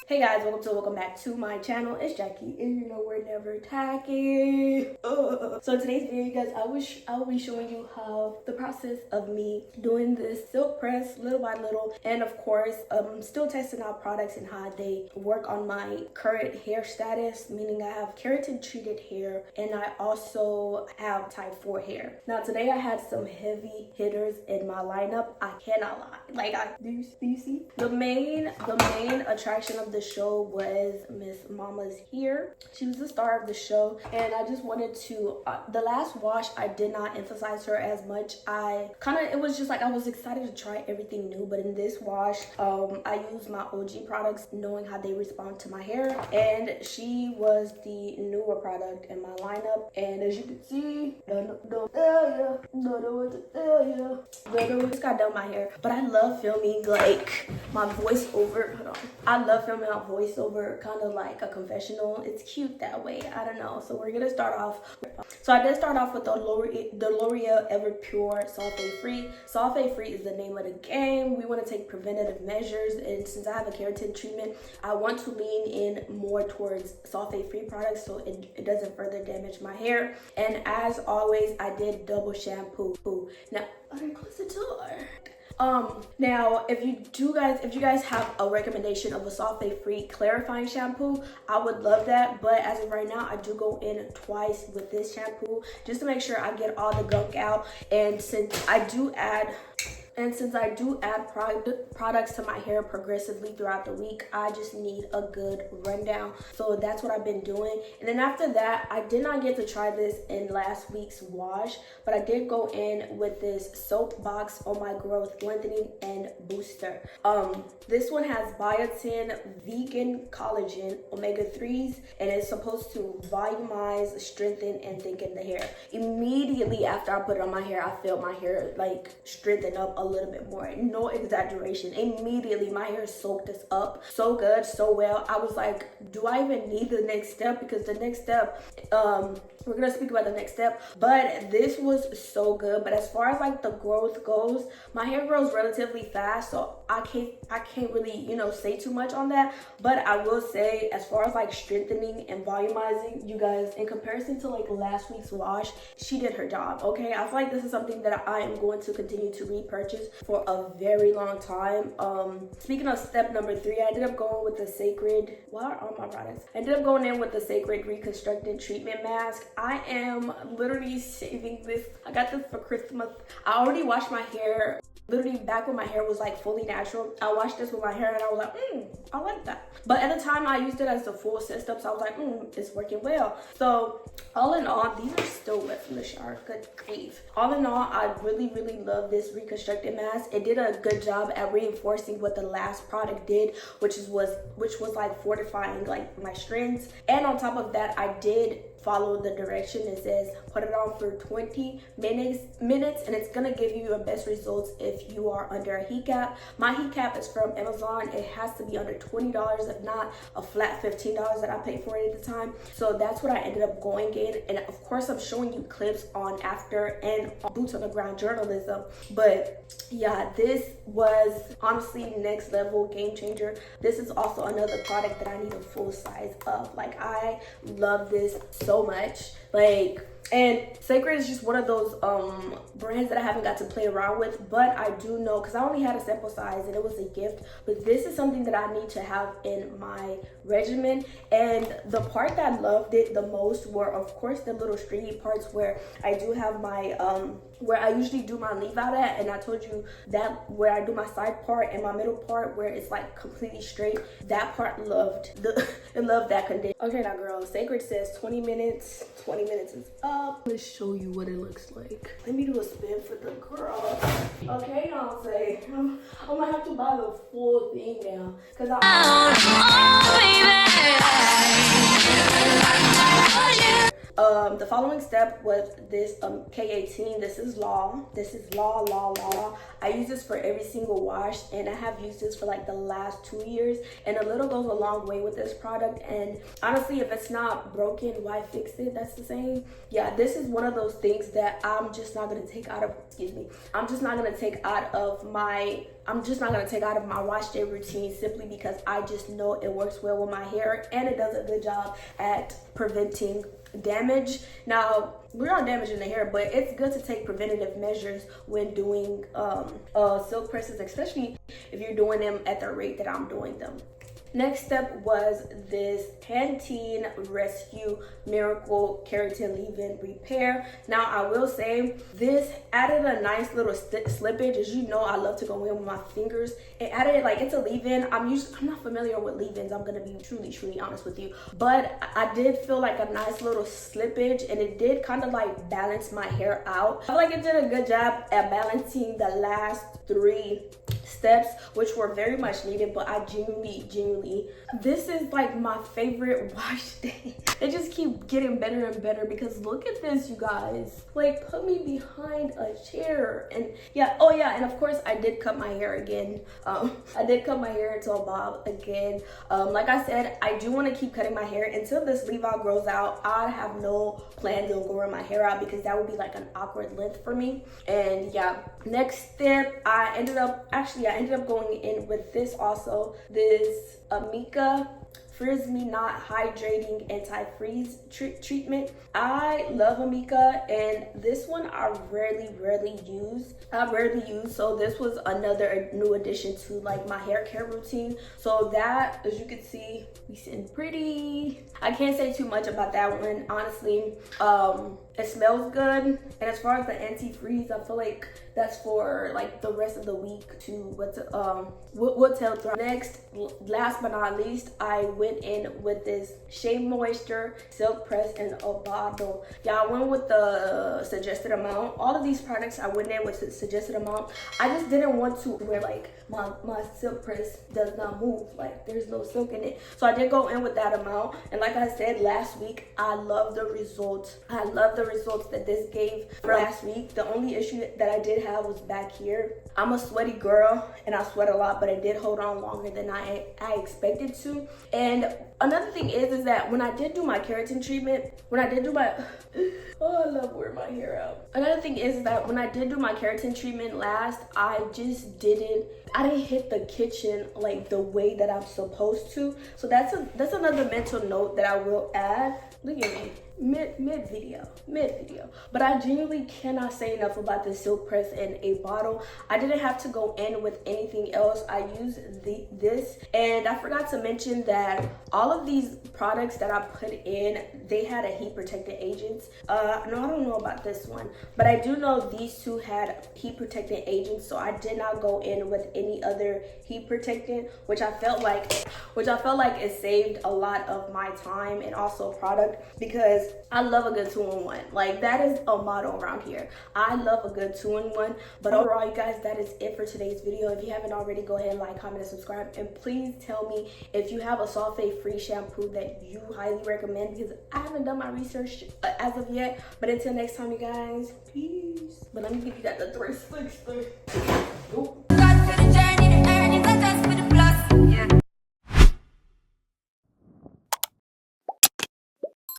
Hey guys, welcome back to my channel. It's Jackie, and you know we're never tacky. So today's video, you guys, I will be showing you how the process of me doing this silk press little by little, and of course, still testing out products and how they work on my current hair status, meaning I have keratin treated hair, and I also have type 4 hair. Now today I had some heavy hitters in my lineup. I cannot lie. Do you see? The main attraction of the show was Miss Mama's Hair. She was the star of the show, and I just wanted to the last wash I did not emphasize her as much. It was just like I was excited to try everything new, but in this wash I used my OG products knowing how they respond to my hair, and she was the newer product in my lineup. And as you can see, just got done my hair, but I love filming like my voiceover. Hold on. I love filming my voiceover kind of like a confessional. It's cute that way. I don't know. So we're gonna start off. So I did start off with the L'Oreal Ever Pure Sulfate Free. Sulfate Free is the name of the game. We want to take preventative measures, and since I have a keratin treatment, I want to lean in more towards sulfate free products so it doesn't further damage my hair. And as always, I did double shampoo. Now, I didn't close the door. Now if you guys have a recommendation of a sulfate free clarifying shampoo, I would love that, but as of right now I do go in twice with this shampoo just to make sure I get all the gunk out. And since I do add products to my hair progressively throughout the week, I just need a good rundown. So that's what I've been doing. And then after that, I did not get to try this in last week's wash, but I did go in with this Soapbox On My Growth Lengthening and Booster. This one has biotin, vegan collagen, omega-3s, and it's supposed to volumize, strengthen, and thicken the hair. Immediately after I put it on my hair, I felt my hair like strengthen up a little bit more. No exaggeration. Immediately my hair soaked this up so good, so well. I was like, do I even need the next step? Because the next step, we're gonna speak about the next step, but this was so good. But as far as like the growth goes, my hair grows relatively fast, so I can't really, you know, say too much on that. But I will say, as far as like strengthening and volumizing, you guys, in comparison to like last week's wash, she did her job. Okay, I feel like this is something that I am going to continue to repurchase for a very long time. Speaking of step number 3, I ended up going with the Sacred. What are all my products? I ended up going in with the Sacred Reconstructing Treatment Mask. I am literally saving this. I got this for Christmas. I already washed my hair literally back when my hair was like fully natural. I washed this with my hair and I was like, I like that. But at the time I used it as the full system, so I was like, it's working well. So all in all, these are still wet from the shower. Good grief. All in all, I really love this reconstructive mask. It did a good job at reinforcing what the last product did, which was like fortifying like my strands. And on top of that, I did follow the direction. It says put it on for 20 minutes, and it's gonna give you your best results if you are under a heat cap. My heat cap is from Amazon. It has to be under $20, if not a flat $15 that I paid for it at the time. So that's what I ended up going in, and of course I'm showing you clips on after and on boots on the ground journalism. But yeah, this was honestly next level, game changer. This is also another product that I need a full size of. Like, I love this so much. Like, and Sacred is just one of those brands that I haven't got to play around with, but I do know, because I only had a sample size and it was a gift, but this is something that I need to have in my regimen. And the part that I loved it the most were, of course, the little stringy parts where I do have my where I usually do my leave out at, and I told you that where I do my side part and my middle part where it's like completely straight, that part it loved that condition. Okay now girls, Sacred says 20 minutes is up. Let's show you what it looks like. Let me do a spin for the girl. Okay, I'll say I'm gonna have to buy the full thing now because The following step was this K18. This is Law. I use this for every single wash, and I have used this for like the last 2 years, and a little goes a long way with this product. And honestly, if it's not broken, why fix it? That's the saying. Yeah, this is one of those things that I'm just not gonna take out of my wash day routine, simply because I just know it works well with my hair and it does a good job at preventing damage. Now, we're not damaging the hair, but it's good to take preventative measures when doing silk presses, especially if you're doing them at the rate that I'm doing them. Next step was this Pantene Rescue Miracle Keratin Leave-In Repair. Now, I will say this added a nice little slippage. As you know, I love to go in with my fingers. It added, like, it's a leave-in. I'm not familiar with leave-ins. I'm gonna be truly honest with you. But I did feel like a nice little slippage, and it did kind of like balance my hair out. I feel like it did a good job at balancing the last 3 steps, which were very much needed. But I genuinely, this is like my favorite wash day. It just keep getting better and better, because look at this, you guys. Like, put me behind a chair. And yeah, oh yeah, and of course I did cut my hair again. I did cut my hair into a bob again. Like I said, I do want to keep cutting my hair until this leave out grows out. I have no plans on growing my hair out, because that would be like an awkward length for me. And yeah, next step, I ended up going in with this also, this Amika Frizz Me Not Hydrating Anti-Freeze Treatment. I love Amika, and this one I rarely use. So this was another new addition to like my hair care routine. So that, as you can see, we sitting pretty. I can't say too much about that one, honestly. It smells good, and as far as the anti-freeze, I feel like that's for like the rest of the week to what tell throughout. Next, last but not least, I went in with this Shea Moisture Silk Press in a bottle. Yeah, I went with the suggested amount. All of these products I went in with the suggested amount. I just didn't want to wear like my silk press does not move, like there's no silk in it. So I did go in with that amount, and like I said last week, I love the results. I love the results that this gave for last week. The only issue that I did have was back here. I'm a sweaty girl and I sweat a lot, but it did hold on longer than I expected to. And another thing is that when I did do my keratin treatment, oh, I love wearing my hair out. Another thing is that when I did do my keratin treatment last, I didn't hit the kitchen like the way that I'm supposed to. So that's another mental note that I will add. Look at me. Mid video, but I genuinely cannot say enough about the silk press in a bottle. I didn't have to go in with anything else. I used this, and I forgot to mention that all of these products that I put in, they had a heat protectant agents. No, I don't know about this one, but I do know these two had heat protectant agents, so I did not go in with any other heat protectant, which I felt like it saved a lot of my time and also product, because I love a good 2-in-1. Like, that is a motto around here. I love a good 2-in-1. But overall, you guys, that is it for today's video. If you haven't already, go ahead, like, comment, and subscribe. And please tell me if you have a sulfate-free shampoo that you highly recommend, because I haven't done my research as of yet. But until next time, you guys, peace. But let me give you that the 360.